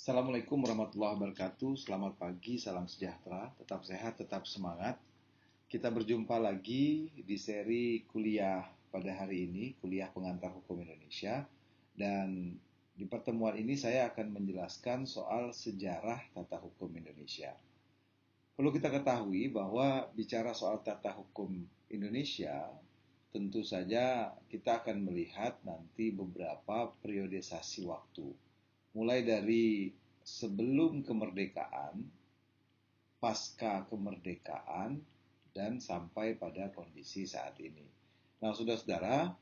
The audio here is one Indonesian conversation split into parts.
Assalamualaikum warahmatullahi wabarakatuh. Selamat pagi, salam sejahtera. Tetap sehat, tetap semangat. Kita berjumpa lagi di seri kuliah pada hari ini, kuliah pengantar hukum Indonesia. Dan di pertemuan ini saya akan menjelaskan soal sejarah tata hukum Indonesia. Perlu kita ketahui bahwa bicara soal tata hukum Indonesia, tentu saja kita akan melihat nanti beberapa periodisasi waktu. Mulai dari sebelum kemerdekaan, pasca kemerdekaan, dan sampai pada kondisi saat ini. Nah, saudara-saudara,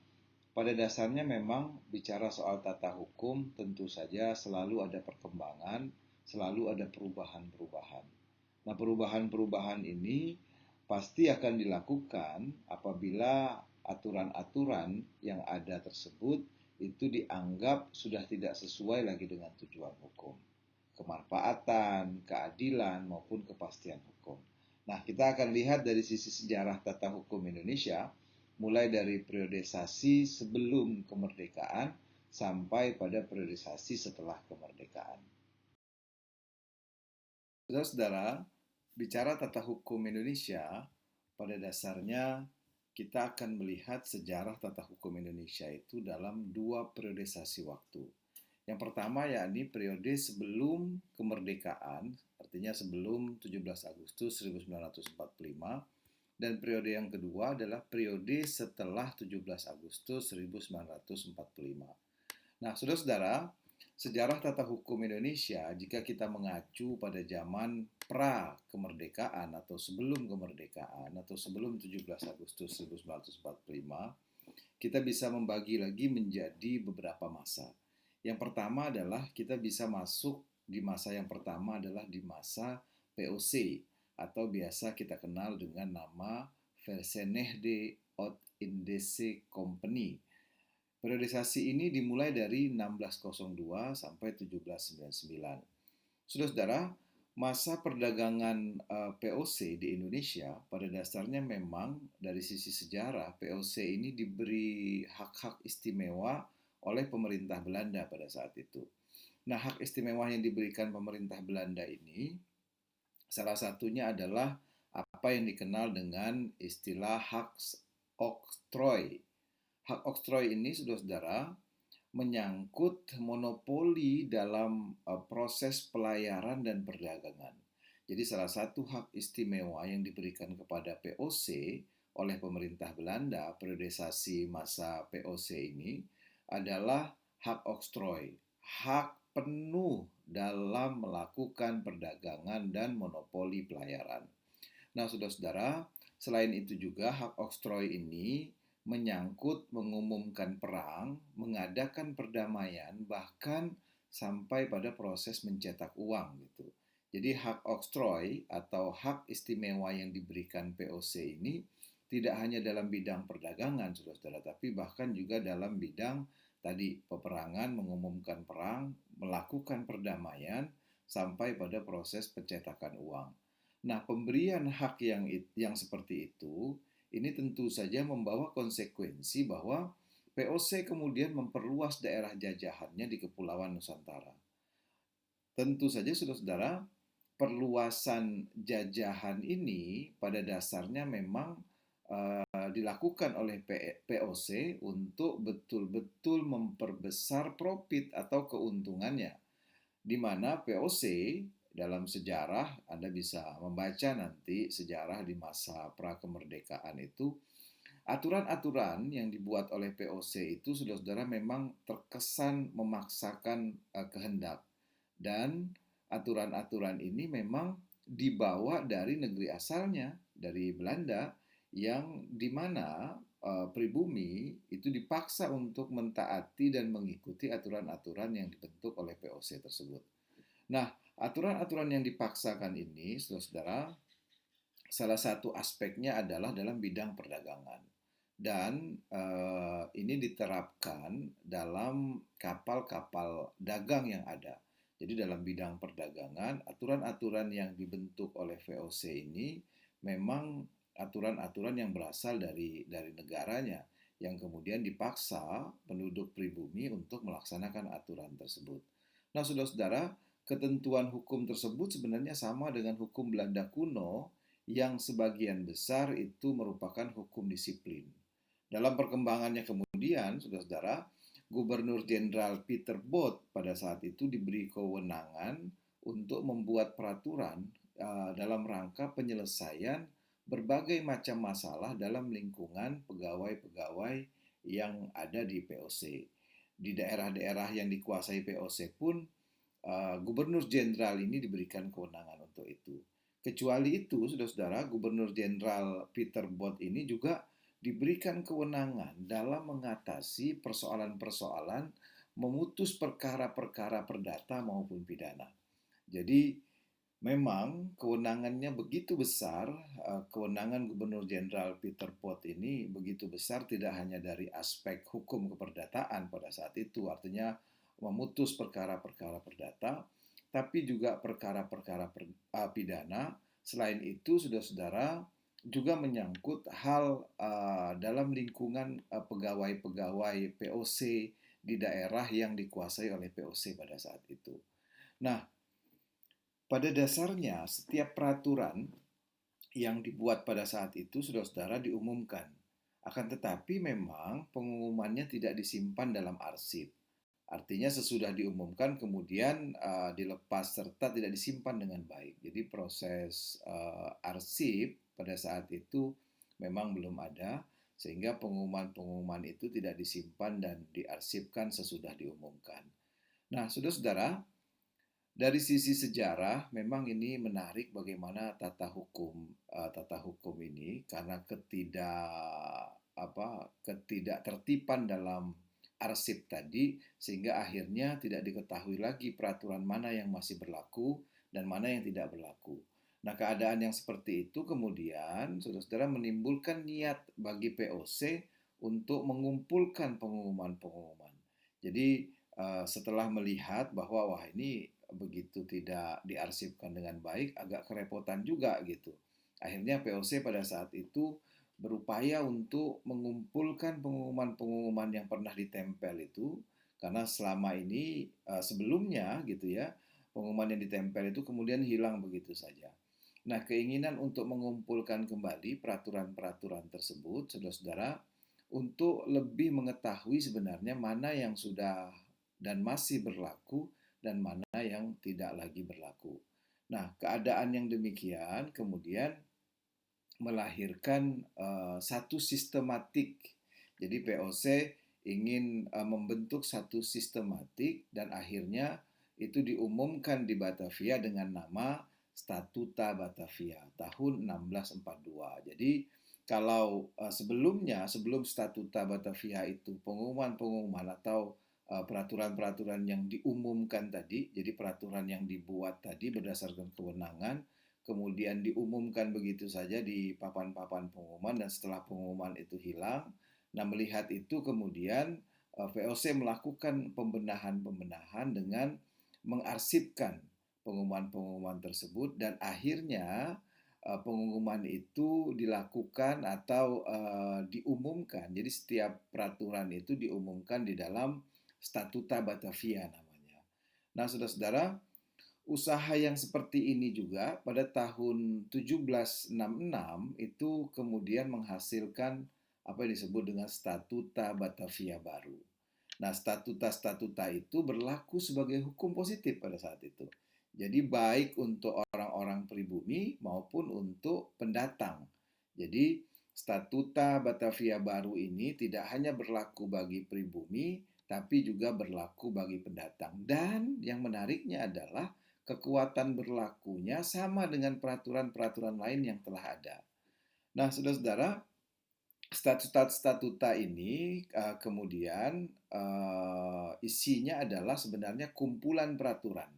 pada dasarnya memang bicara soal tata hukum tentu saja selalu ada perkembangan, selalu ada perubahan-perubahan. Nah, perubahan-perubahan ini pasti akan dilakukan apabila aturan-aturan yang ada tersebut itu dianggap sudah tidak sesuai lagi dengan tujuan hukum, kemanfaatan, keadilan, maupun kepastian hukum. Nah, kita akan lihat dari sisi sejarah tata hukum Indonesia, mulai dari periodisasi sebelum kemerdekaan sampai pada periodisasi setelah kemerdekaan. Saudara-saudara, bicara tata hukum Indonesia, pada dasarnya kita akan melihat sejarah tata hukum Indonesia itu dalam dua periodisasi waktu. Yang pertama yakni periode sebelum kemerdekaan, artinya sebelum 17 Agustus 1945, dan periode yang kedua adalah periode setelah 17 Agustus 1945. Nah, saudara-saudara, sejarah tata hukum Indonesia jika kita mengacu pada zaman pra kemerdekaan atau sebelum kemerdekaan atau sebelum 17 Agustus 1945, kita bisa membagi lagi menjadi beberapa masa. Yang pertama adalah kita bisa masuk di masa yang pertama adalah di masa POC atau biasa kita kenal dengan nama Verenigde Oost-Indische Compagnie. Periodisasi ini dimulai dari 1602 sampai 1799. Saudara-saudara, masa perdagangan POC di Indonesia pada dasarnya memang dari sisi sejarah POC ini diberi hak-hak istimewa oleh pemerintah Belanda pada saat itu. Nah, hak istimewa yang diberikan pemerintah Belanda ini salah satunya adalah apa yang dikenal dengan istilah hak oktrooi. Hak oktrooi ini, saudara-saudara, menyangkut monopoli dalam proses pelayaran dan perdagangan. Jadi salah satu hak istimewa yang diberikan kepada POC oleh pemerintah Belanda periodisasi masa POC ini adalah hak oktrooi, hak penuh dalam melakukan perdagangan dan monopoli pelayaran. Nah, saudara-saudara, selain itu juga hak oktrooi ini menyangkut mengumumkan perang, mengadakan perdamaian, bahkan sampai pada proses mencetak uang gitu. Jadi hak oktrooi atau hak istimewa yang diberikan POC ini tidak hanya dalam bidang perdagangan, saudara-saudara, tapi bahkan juga dalam bidang tadi peperangan, mengumumkan perang, melakukan perdamaian, sampai pada proses pencetakan uang. Nah, pemberian hak yang seperti itu ini tentu saja membawa konsekuensi bahwa POC kemudian memperluas daerah jajahannya di Kepulauan Nusantara. Tentu saja, saudara-saudara, perluasan jajahan ini pada dasarnya memang dilakukan oleh POC untuk betul-betul memperbesar profit atau keuntungannya, di mana POC dalam sejarah, Anda bisa membaca nanti sejarah di masa prakemerdekaan itu, aturan-aturan yang dibuat oleh POC itu, saudara-saudara, memang terkesan memaksakan kehendak. Dan aturan-aturan ini memang dibawa dari negeri asalnya, dari Belanda, yang dimana pribumi itu dipaksa untuk mentaati dan mengikuti aturan-aturan yang dibentuk oleh POC tersebut. Nah, aturan-aturan yang dipaksakan ini, saudara-saudara, salah satu aspeknya adalah dalam bidang perdagangan. Dan ini diterapkan dalam kapal-kapal dagang yang ada. Jadi dalam bidang perdagangan, aturan-aturan yang dibentuk oleh VOC ini memang aturan-aturan yang berasal dari negaranya, yang kemudian dipaksa penduduk pribumi untuk melaksanakan aturan tersebut. Nah, saudara-saudara, ketentuan hukum tersebut sebenarnya sama dengan hukum Belanda kuno yang sebagian besar itu merupakan hukum disiplin. Dalam perkembangannya kemudian, saudara-saudara, Gubernur Jenderal Peter Bot pada saat itu diberi kewenangan untuk membuat peraturan dalam rangka penyelesaian berbagai macam masalah dalam lingkungan pegawai-pegawai yang ada di POC. Di daerah-daerah yang dikuasai POC pun Gubernur Jenderal ini diberikan kewenangan untuk itu. Kecuali itu, saudara-saudara, Gubernur Jenderal Peter Bot ini juga diberikan kewenangan dalam mengatasi persoalan-persoalan memutus perkara-perkara perdata maupun pidana. Jadi memang kewenangannya begitu besar, kewenangan Gubernur Jenderal Peter Bot ini begitu besar tidak hanya dari aspek hukum keperdataan pada saat itu, artinya memutus perkara-perkara perdata, tapi juga perkara-perkara pidana. Selain itu, saudara-saudara, juga menyangkut hal dalam lingkungan pegawai-pegawai POC di daerah yang dikuasai oleh POC pada saat itu. Nah, pada dasarnya setiap peraturan yang dibuat pada saat itu saudara-saudara diumumkan. Akan tetapi memang pengumumannya tidak disimpan dalam arsip. Artinya sesudah diumumkan kemudian dilepas serta tidak disimpan dengan baik. Jadi proses arsip pada saat itu memang belum ada sehingga pengumuman-pengumuman itu tidak disimpan dan diarsipkan sesudah diumumkan. Nah, saudara-saudara, dari sisi sejarah memang ini menarik bagaimana tata hukum ini karena ketidaktertiban dalam arsip tadi sehingga akhirnya tidak diketahui lagi peraturan mana yang masih berlaku dan mana yang tidak berlaku. Nah, keadaan yang seperti itu kemudian saudara-saudara menimbulkan niat bagi POC untuk mengumpulkan pengumuman-pengumuman. Jadi setelah melihat bahwa wah ini begitu tidak diarsipkan dengan baik, agak kerepotan juga gitu. Akhirnya POC pada saat itu berupaya untuk mengumpulkan pengumuman-pengumuman yang pernah ditempel itu, karena selama ini sebelumnya gitu ya, pengumuman yang ditempel itu kemudian hilang begitu saja. Nah, keinginan untuk mengumpulkan kembali peraturan-peraturan tersebut, saudara-saudara, untuk lebih mengetahui sebenarnya mana yang sudah dan masih berlaku dan mana yang tidak lagi berlaku. Nah, keadaan yang demikian kemudian melahirkan satu sistematik. Jadi POC ingin membentuk satu sistematik dan akhirnya itu diumumkan di Batavia dengan nama Statuta Batavia tahun 1642. Jadi kalau sebelumnya, sebelum Statuta Batavia itu pengumuman-pengumuman atau peraturan-peraturan yang diumumkan tadi, jadi peraturan yang dibuat tadi berdasarkan kewenangan, kemudian diumumkan begitu saja di papan-papan pengumuman dan setelah pengumuman itu hilang, nah melihat itu kemudian VOC melakukan pembenahan-pembenahan dengan mengarsipkan pengumuman-pengumuman tersebut dan akhirnya pengumuman itu dilakukan atau diumumkan. Jadi setiap peraturan itu diumumkan di dalam Statuta Batavia namanya. Nah, saudara-saudara, usaha yang seperti ini juga pada tahun 1766 itu kemudian menghasilkan apa yang disebut dengan Statuta Batavia baru. Nah, statuta-statuta itu berlaku sebagai hukum positif pada saat itu. Jadi baik untuk orang-orang pribumi maupun untuk pendatang. Jadi Statuta Batavia baru ini tidak hanya berlaku bagi pribumi, tapi juga berlaku bagi pendatang. Dan yang menariknya adalah kekuatan berlakunya sama dengan peraturan-peraturan lain yang telah ada. Nah, saudara-saudara, statuta ini kemudian isinya adalah sebenarnya kumpulan peraturan.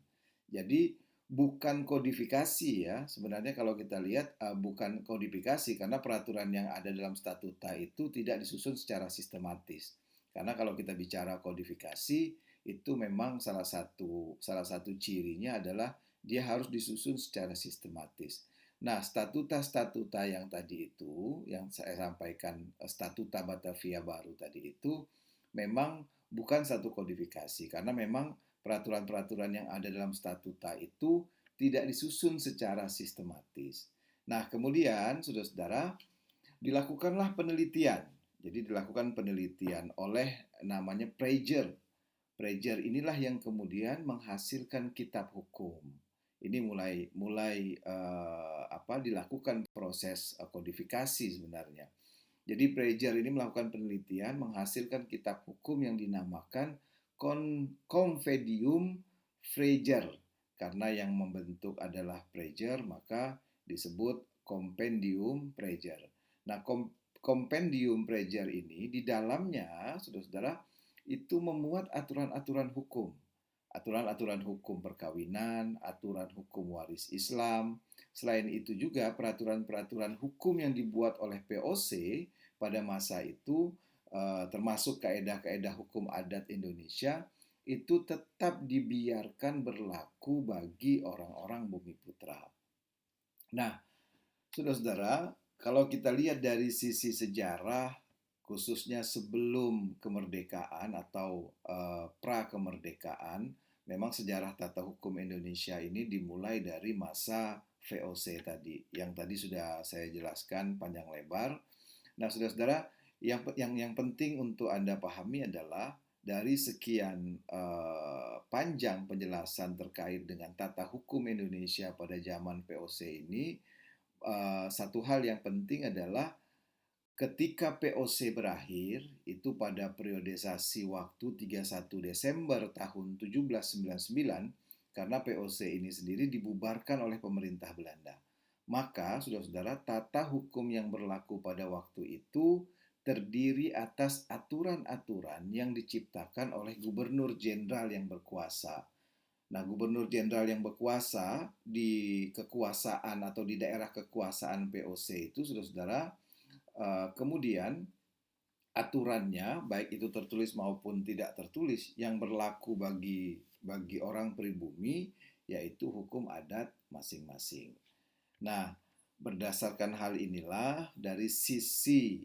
Jadi bukan kodifikasi ya. Sebenarnya kalau kita lihat bukan kodifikasi karena peraturan yang ada dalam statuta itu tidak disusun secara sistematis. Karena kalau kita bicara kodifikasi itu memang salah satu cirinya adalah dia harus disusun secara sistematis. Nah, statuta-statuta yang tadi itu, yang saya sampaikan, Statuta Batavia baru tadi itu, memang bukan satu kodifikasi, karena memang peraturan-peraturan yang ada dalam statuta itu tidak disusun secara sistematis. Nah, kemudian, saudara-saudara, dilakukanlah penelitian. Jadi dilakukan penelitian oleh namanya Prager. Prager inilah yang kemudian menghasilkan kitab hukum. Ini mulai mulai dilakukan proses kodifikasi sebenarnya. Jadi Prager ini melakukan penelitian menghasilkan kitab hukum yang dinamakan Compendium Prager. Karena yang membentuk adalah Prager, maka disebut Compendium Prager. Nah, Compendium Prager ini di dalamnya, saudara-saudara, itu memuat aturan-aturan hukum. Aturan-aturan hukum perkawinan, aturan hukum waris Islam. Selain itu juga peraturan-peraturan hukum yang dibuat oleh POC pada masa itu, termasuk kaedah-kaedah hukum adat Indonesia, itu tetap dibiarkan berlaku bagi orang-orang Bumi Putra. Nah, saudara-saudara, kalau kita lihat dari sisi sejarah, khususnya sebelum kemerdekaan atau pra-kemerdekaan, memang sejarah tata hukum Indonesia ini dimulai dari masa VOC tadi, yang tadi sudah saya jelaskan panjang lebar. Nah, saudara-saudara, yang penting untuk Anda pahami adalah dari sekian panjang penjelasan terkait dengan tata hukum Indonesia pada zaman VOC ini, satu hal yang penting adalah ketika POC berakhir, itu pada periodisasi waktu 31 Desember tahun 1799, karena POC ini sendiri dibubarkan oleh pemerintah Belanda. Maka, saudara-saudara, tata hukum yang berlaku pada waktu itu terdiri atas aturan-aturan yang diciptakan oleh gubernur jenderal yang berkuasa. Nah, gubernur jenderal yang berkuasa di kekuasaan atau di daerah kekuasaan POC itu, saudara-saudara, kemudian aturannya, baik itu tertulis maupun tidak tertulis, yang berlaku bagi orang pribumi, yaitu hukum adat masing-masing. Nah, berdasarkan hal inilah dari sisi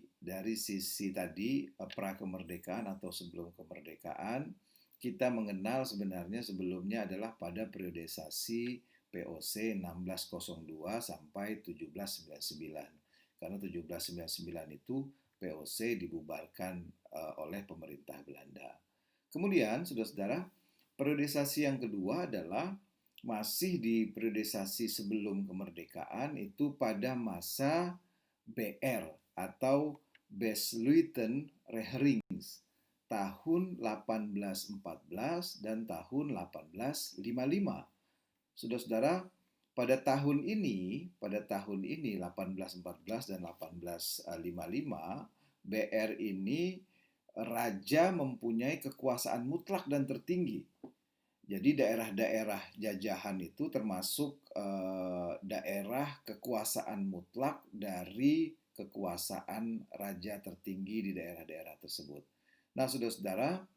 tadi pra-kemerdekaan atau sebelum kemerdekaan, kita mengenal sebenarnya sebelumnya adalah pada periodisasi POC 1602 sampai 1799. Karena 1799 itu POC dibubarkan oleh pemerintah Belanda. Kemudian, saudara-saudara, periodisasi yang kedua adalah masih di periodisasi sebelum kemerdekaan, itu pada masa BR atau Besluiten-Regerings tahun 1814 dan tahun 1855. Saudara-saudara, pada tahun ini 1814 dan 1855, BR ini raja mempunyai kekuasaan mutlak dan tertinggi. Jadi daerah-daerah jajahan itu termasuk daerah kekuasaan mutlak dari kekuasaan raja tertinggi di daerah-daerah tersebut. Nah, saudara-saudara,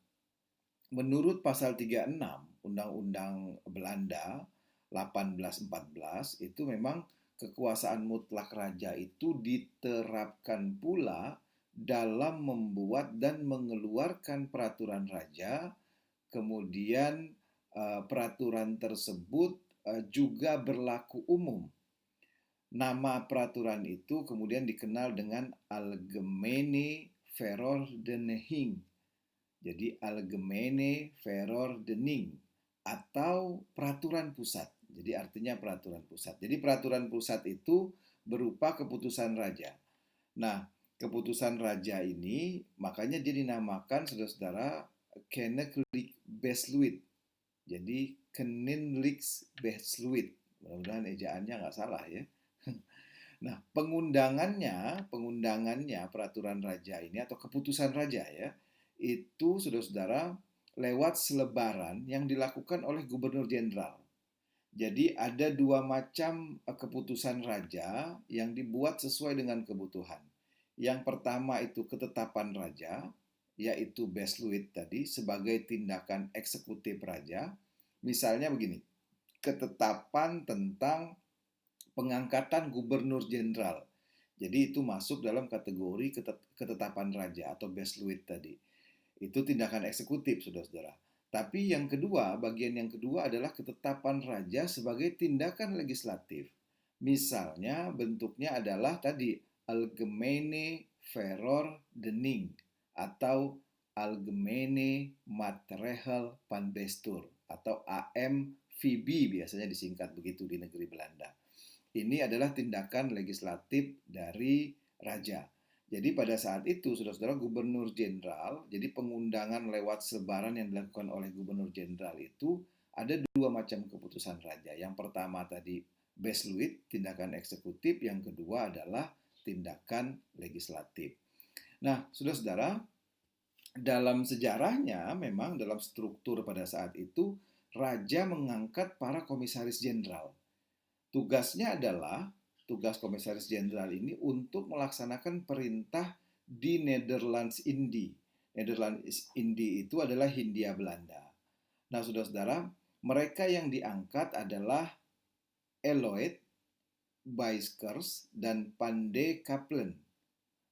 menurut pasal 36 Undang-Undang Belanda 1814 itu memang kekuasaan mutlak raja itu diterapkan pula dalam membuat dan mengeluarkan peraturan raja. Kemudian peraturan tersebut juga berlaku umum. Nama peraturan itu kemudian dikenal dengan Algemene Verordening. Jadi Algemene Verordening atau peraturan pusat. Jadi artinya peraturan pusat. Jadi peraturan pusat itu berupa keputusan raja. Nah, keputusan raja ini makanya dia dinamakan, saudara-saudara, Koninklijk Besluit. Jadi Koninklijk Besluit. Mudah-mudahan ejaannya nggak salah ya. Nah, pengundangannya peraturan raja ini atau keputusan raja ya, itu saudara-saudara lewat selebaran yang dilakukan oleh gubernur jenderal. Jadi ada dua macam keputusan raja yang dibuat sesuai dengan kebutuhan. Yang pertama itu ketetapan raja, yaitu Besluit tadi sebagai tindakan eksekutif raja. Misalnya begini, ketetapan tentang pengangkatan gubernur jenderal. Jadi itu masuk dalam kategori ketetapan raja atau Besluit tadi. Itu tindakan eksekutif, saudara-saudara. Tapi yang kedua, bagian yang kedua adalah ketetapan raja sebagai tindakan legislatif. Misalnya bentuknya adalah tadi Algemene Verordening atau Algemene Maatregel van Bestuur atau AMVB biasanya disingkat begitu di negeri Belanda. Ini adalah tindakan legislatif dari raja. Jadi pada saat itu, saudara-saudara, gubernur jenderal, jadi pengundangan lewat selebaran yang dilakukan oleh gubernur jenderal itu ada dua macam keputusan raja. Yang pertama tadi Besluit, tindakan eksekutif. Yang kedua adalah tindakan legislatif. Nah, saudara-saudara, dalam sejarahnya memang dalam struktur pada saat itu, raja mengangkat para komisaris jenderal. Tugasnya adalah, tugas komisaris jenderal ini untuk melaksanakan perintah di Netherlands Indie. Netherlands Indie itu adalah Hindia Belanda. Nah, saudara-saudara, mereka yang diangkat adalah Eloyd, Bijskers, dan Pande Kaplen.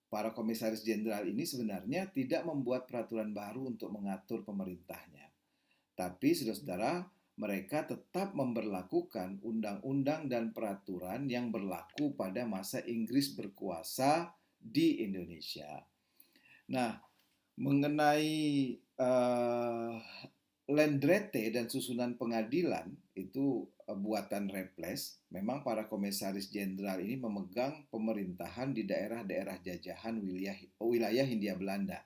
Para komisaris jenderal ini sebenarnya tidak membuat peraturan baru untuk mengatur pemerintahnya. Tapi, saudara-saudara, mereka tetap memberlakukan undang-undang dan peraturan yang berlaku pada masa Inggris berkuasa di Indonesia. Nah, mengenai Landrete dan susunan pengadilan itu buatan Raffles. Memang para komisaris jenderal ini memegang pemerintahan di daerah-daerah jajahan wilayah Hindia Belanda.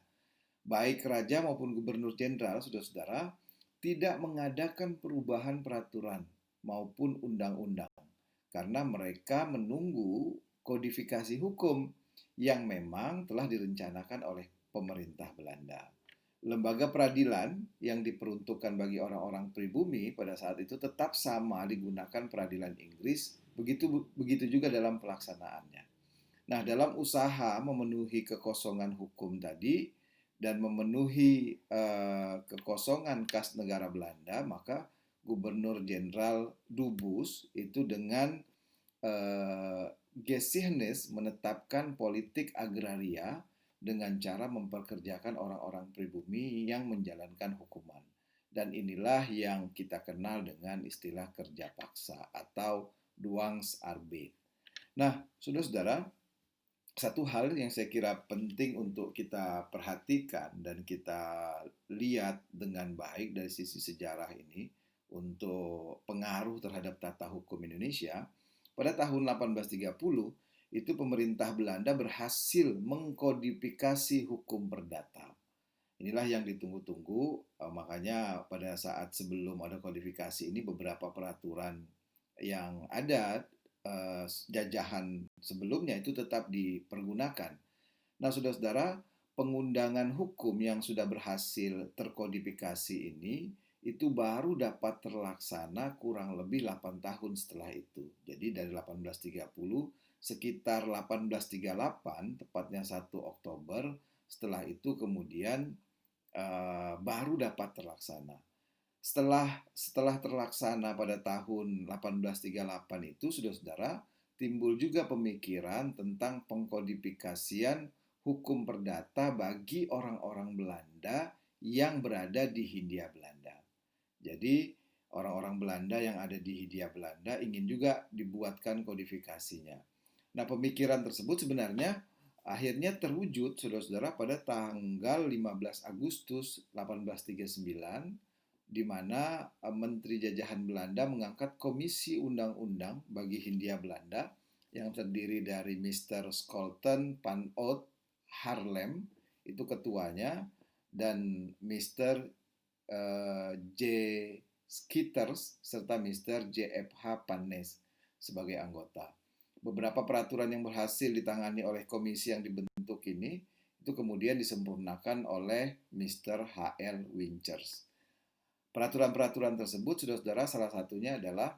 Baik raja maupun gubernur jenderal, saudara-saudara, tidak mengadakan perubahan peraturan maupun undang-undang karena mereka menunggu kodifikasi hukum yang memang telah direncanakan oleh pemerintah Belanda. Lembaga peradilan yang diperuntukkan bagi orang-orang pribumi pada saat itu tetap sama digunakan peradilan Inggris, begitu juga dalam pelaksanaannya. Nah, dalam usaha memenuhi kekosongan hukum tadi dan memenuhi kekosongan kas negara Belanda, maka Gubernur Jenderal Dubus itu dengan Geschiedenis menetapkan politik agraria dengan cara memperkerjakan orang-orang pribumi yang menjalankan hukuman. Dan inilah yang kita kenal dengan istilah kerja paksa atau dwangsarbeid. Nah, saudara-saudara, satu hal yang saya kira penting untuk kita perhatikan dan kita lihat dengan baik dari sisi sejarah ini untuk pengaruh terhadap tata hukum Indonesia, pada tahun 1830 itu pemerintah Belanda berhasil mengkodifikasi hukum perdata. Inilah yang ditunggu-tunggu, makanya pada saat sebelum ada kodifikasi ini beberapa peraturan yang ada jajahan sebelumnya itu tetap dipergunakan. Nah, saudara-saudara, pengundangan hukum yang sudah berhasil terkodifikasi ini itu baru dapat terlaksana kurang lebih 8 tahun setelah itu. Jadi dari 1830 sekitar 1838, tepatnya 1 Oktober, setelah itu kemudian baru dapat terlaksana. Setelah terlaksana pada tahun 1838 itu, saudara-saudara, timbul juga pemikiran tentang pengkodifikasian hukum perdata bagi orang-orang Belanda yang berada di Hindia Belanda. Jadi, orang-orang Belanda yang ada di Hindia Belanda ingin juga dibuatkan kodifikasinya. Nah, pemikiran tersebut sebenarnya akhirnya terwujud, saudara-saudara, pada tanggal 15 Agustus 1839, di mana Menteri Jajahan Belanda mengangkat Komisi Undang-Undang bagi Hindia Belanda yang terdiri dari Mr. Scholten van Oud Haarlem, itu ketuanya, dan Mr. J. Schitters serta Mr. J.F.H. Pannes sebagai anggota. Beberapa peraturan yang berhasil ditangani oleh komisi yang dibentuk ini itu kemudian disempurnakan oleh Mr. H.L. Winchers. Peraturan-peraturan tersebut, saudara-saudara, salah satunya adalah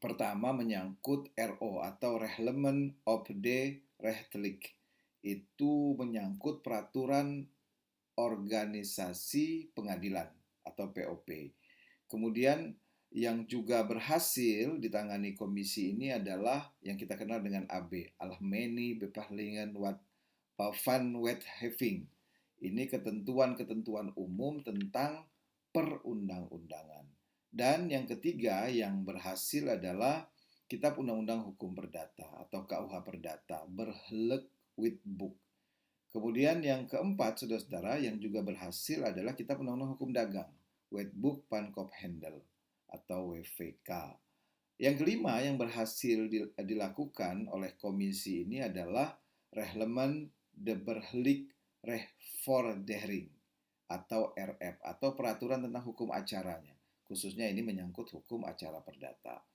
pertama menyangkut RO atau Reglement op de Rechtelijk. Itu menyangkut peraturan organisasi pengadilan atau POP. Kemudian yang juga berhasil ditangani komisi ini adalah yang kita kenal dengan AB, Algemene Bepalingen van Wetgeving. Ini ketentuan-ketentuan umum tentang perundang-undangan. Dan yang ketiga yang berhasil adalah Kitab Undang-Undang Hukum Perdata atau KUH Perdata, Berhelek Witboek. Kemudian yang keempat, saudara-saudara, yang juga berhasil adalah Kitab Undang-Undang Hukum Dagang, Wetboek Pankophandel atau WVK. Yang kelima yang berhasil dilakukan oleh komisi ini adalah Reglement de Berhelijk Rechtvaardiging atau RF atau peraturan tentang hukum acaranya. Khususnya ini menyangkut hukum acara perdata.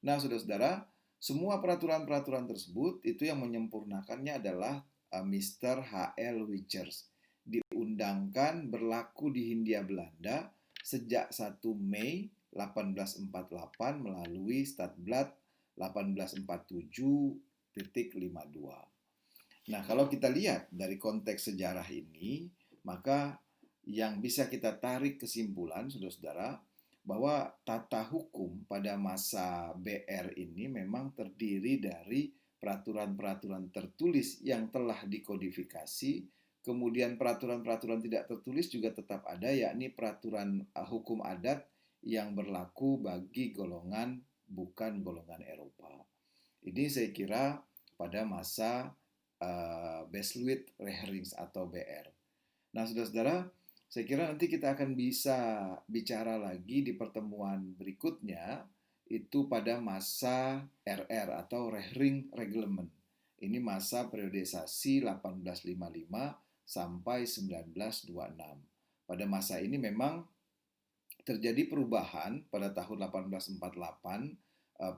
Nah, saudara-saudara, semua peraturan-peraturan tersebut itu yang menyempurnakannya adalah Mr. H.L. Wichers. Diundangkan berlaku di Hindia Belanda sejak 1 Mei 1848 melalui Statblad 1847.52. Nah, kalau kita lihat dari konteks sejarah ini, maka yang bisa kita tarik kesimpulan, saudara-saudara, bahwa tata hukum pada masa BR ini memang terdiri dari peraturan-peraturan tertulis yang telah dikodifikasi, kemudian peraturan-peraturan tidak tertulis juga tetap ada, yakni peraturan hukum adat yang berlaku bagi golongan bukan golongan Eropa. Ini saya kira pada masa Besluit Regerings atau BR. Nah, saudara-saudara, saya kira nanti kita akan bisa bicara lagi di pertemuan berikutnya itu pada masa RR atau Regering Reglement. Ini masa periodisasi 1855 sampai 1926. Pada masa ini memang terjadi perubahan pada tahun 1848,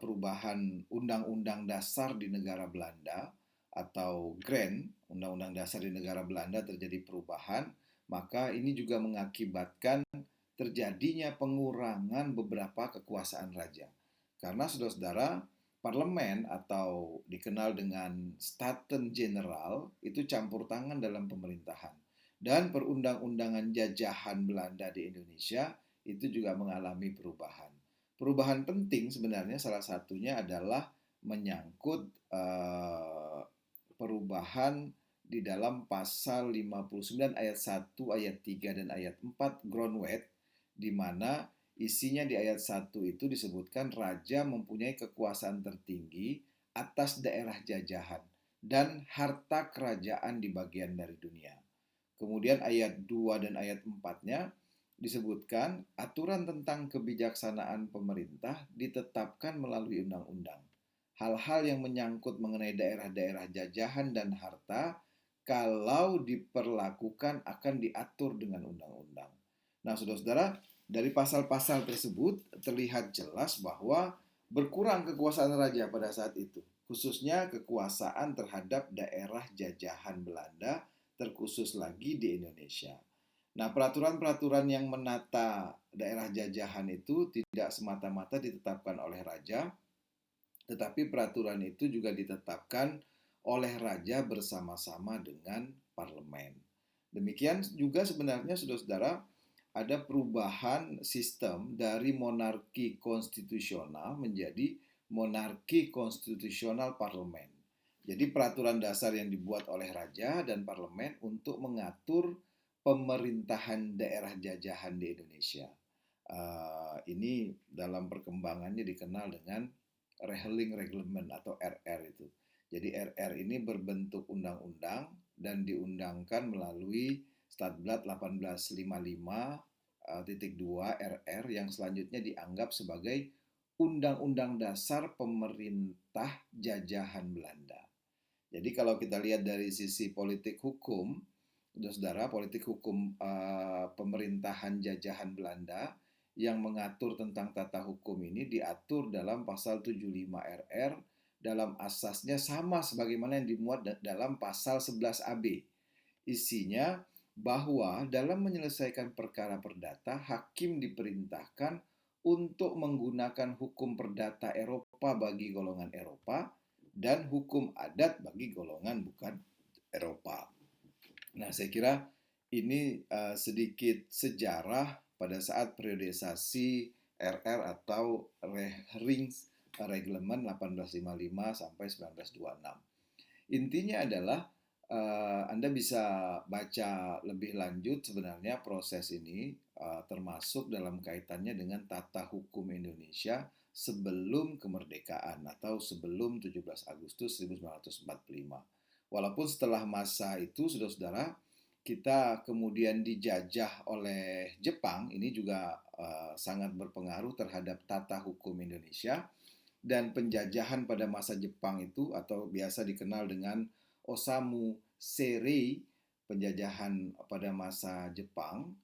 perubahan Undang-Undang Dasar di negara Belanda atau Grand, Undang-Undang Dasar di negara Belanda terjadi perubahan, maka ini juga mengakibatkan terjadinya pengurangan beberapa kekuasaan raja. Karena saudara-saudara, parlemen atau dikenal dengan Staten General itu campur tangan dalam pemerintahan. Dan perundang-undangan jajahan Belanda di Indonesia itu juga mengalami perubahan. Perubahan penting sebenarnya salah satunya adalah menyangkut perubahan di dalam pasal 59 ayat 1, ayat 3, dan ayat 4 Grondwet, di mana isinya di ayat 1 itu disebutkan raja mempunyai kekuasaan tertinggi atas daerah jajahan dan harta kerajaan di bagian dari dunia. Kemudian ayat 2 dan ayat 4-nya disebutkan aturan tentang kebijaksanaan pemerintah ditetapkan melalui undang-undang. Hal-hal yang menyangkut mengenai daerah-daerah jajahan dan harta kalau diperlakukan akan diatur dengan undang-undang. Nah, saudara-saudara, dari pasal-pasal tersebut terlihat jelas bahwa berkurang kekuasaan raja pada saat itu, khususnya kekuasaan terhadap daerah jajahan Belanda, terkhusus lagi di Indonesia. Nah, peraturan-peraturan yang menata daerah jajahan itu tidak semata-mata ditetapkan oleh raja, tetapi peraturan itu juga ditetapkan oleh raja bersama-sama dengan parlemen. Demikian juga sebenarnya, saudara-saudara, ada perubahan sistem dari monarki konstitusional menjadi monarki konstitusional parlemen. Jadi peraturan dasar yang dibuat oleh raja dan parlemen untuk mengatur pemerintahan daerah jajahan di Indonesia. Ini dalam perkembangannya dikenal dengan Regeling Reglement atau RR itu. Jadi RR ini berbentuk undang-undang dan diundangkan melalui Statblad 1855.2 RR yang selanjutnya dianggap sebagai Undang-Undang Dasar Pemerintah Jajahan Belanda. Jadi kalau kita lihat dari sisi politik hukum, saudara, politik hukum pemerintahan jajahan Belanda yang mengatur tentang tata hukum ini diatur dalam pasal 75 RR, dalam asasnya sama sebagaimana yang dimuat dalam pasal 11 AB. Isinya bahwa dalam menyelesaikan perkara perdata, hakim diperintahkan untuk menggunakan hukum perdata Eropa bagi golongan Eropa dan hukum adat bagi golongan bukan Eropa. Nah, saya kira ini sedikit sejarah pada saat periodisasi RR atau Regerings Reglement 1855 sampai 1926. Intinya adalah Anda bisa baca lebih lanjut sebenarnya proses ini termasuk dalam kaitannya dengan tata hukum Indonesia sebelum kemerdekaan atau sebelum 17 Agustus 1945. Walaupun setelah masa itu, saudara-saudara, kita kemudian dijajah oleh Jepang, ini juga sangat berpengaruh terhadap tata hukum Indonesia. Dan penjajahan pada masa Jepang itu atau biasa dikenal dengan Osamu Serei, penjajahan pada masa Jepang,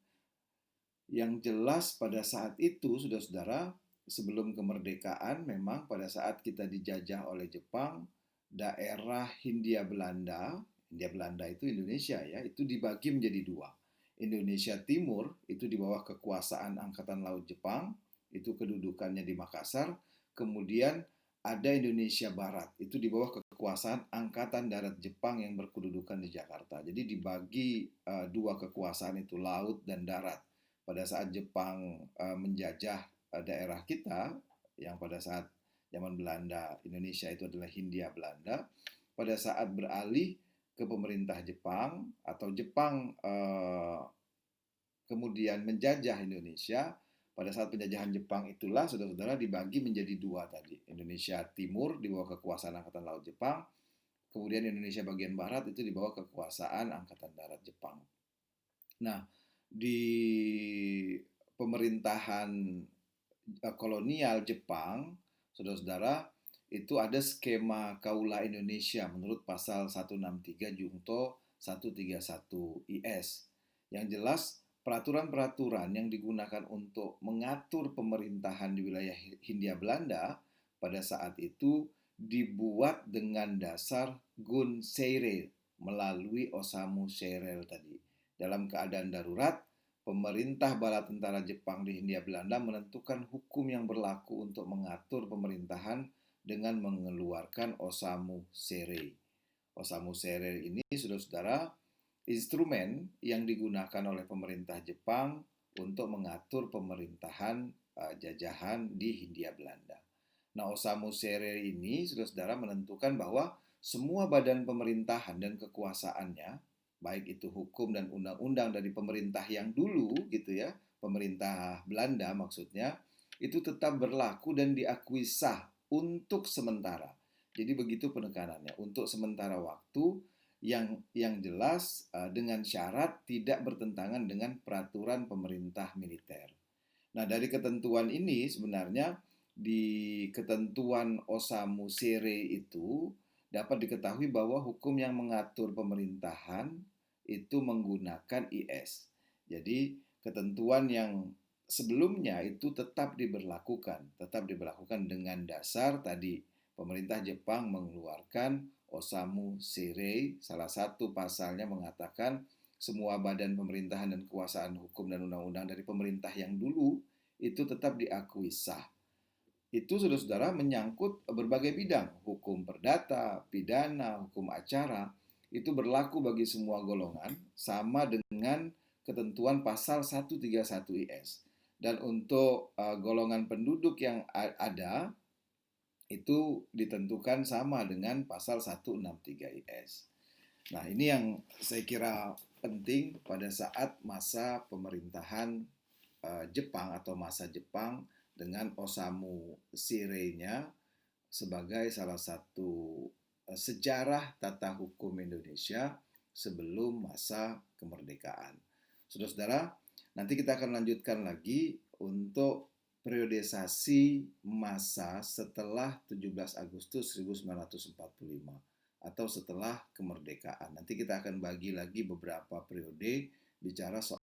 yang jelas pada saat itu, saudara-saudara, sebelum kemerdekaan memang pada saat kita dijajah oleh Jepang, daerah Hindia Belanda, Hindia Belanda itu Indonesia ya, itu dibagi menjadi dua. Indonesia Timur itu di bawah kekuasaan Angkatan Laut Jepang, itu kedudukannya di Makassar. Kemudian ada Indonesia Barat, itu di bawah kekuasaan Angkatan Darat Jepang yang berkedudukan di Jakarta. Jadi dibagi dua kekuasaan itu, laut dan darat. Pada saat Jepang menjajah daerah kita, yang pada saat zaman Belanda, Indonesia itu adalah Hindia Belanda, pada saat beralih ke pemerintah Jepang atau Jepang kemudian menjajah Indonesia, pada saat penjajahan Jepang itulah saudara-saudara dibagi menjadi dua tadi. Indonesia Timur di bawah kekuasaan Angkatan Laut Jepang, kemudian Indonesia bagian Barat itu di bawah kekuasaan Angkatan Darat Jepang. Nah, di pemerintahan kolonial Jepang, saudara-saudara, itu ada skema Kaula Indonesia menurut pasal 163 Junto 131 IS. Yang jelas peraturan-peraturan yang digunakan untuk mengatur pemerintahan di wilayah Hindia Belanda pada saat itu dibuat dengan dasar Gun Seirei melalui Osamu Seirei tadi. Dalam keadaan darurat, pemerintah bala tentara Jepang di Hindia Belanda menentukan hukum yang berlaku untuk mengatur pemerintahan dengan mengeluarkan Osamu Seirei. Osamu Seirei ini, saudara-saudara, instrumen yang digunakan oleh pemerintah Jepang untuk mengatur pemerintahan jajahan di Hindia Belanda. Nah, Osamu Seirei ini, saudara-saudara, menentukan bahwa semua badan pemerintahan dan kekuasaannya, baik itu hukum dan undang-undang dari pemerintah yang dulu gitu ya, pemerintah Belanda maksudnya, itu tetap berlaku dan diakui sah untuk sementara. Jadi begitu penekanannya, untuk sementara waktu yang jelas dengan syarat tidak bertentangan dengan peraturan pemerintah militer. Nah, dari ketentuan ini sebenarnya di ketentuan Osamu Seirei itu dapat diketahui bahwa hukum yang mengatur pemerintahan itu menggunakan IS. Jadi ketentuan yang sebelumnya itu tetap diberlakukan dengan dasar tadi pemerintah Jepang mengeluarkan Osamu Seirei. Salah satu pasalnya mengatakan semua badan pemerintahan dan kekuasaan hukum dan undang-undang dari pemerintah yang dulu itu tetap diakui sah. Itu saudara-saudara menyangkut berbagai bidang, hukum perdata, pidana, hukum acara, itu berlaku bagi semua golongan sama dengan ketentuan pasal 131 IS. Dan untuk golongan penduduk yang ada itu ditentukan sama dengan pasal 163 IS. Nah, ini yang saya kira penting pada saat masa pemerintahan Jepang atau masa Jepang dengan Osamu Seirei-nya sebagai salah satu sejarah tata hukum Indonesia sebelum masa kemerdekaan. Saudara-saudara, nanti kita akan lanjutkan lagi untuk periodisasi masa setelah 17 Agustus 1945 atau setelah kemerdekaan. Nanti kita akan bagi lagi beberapa periode bicara soal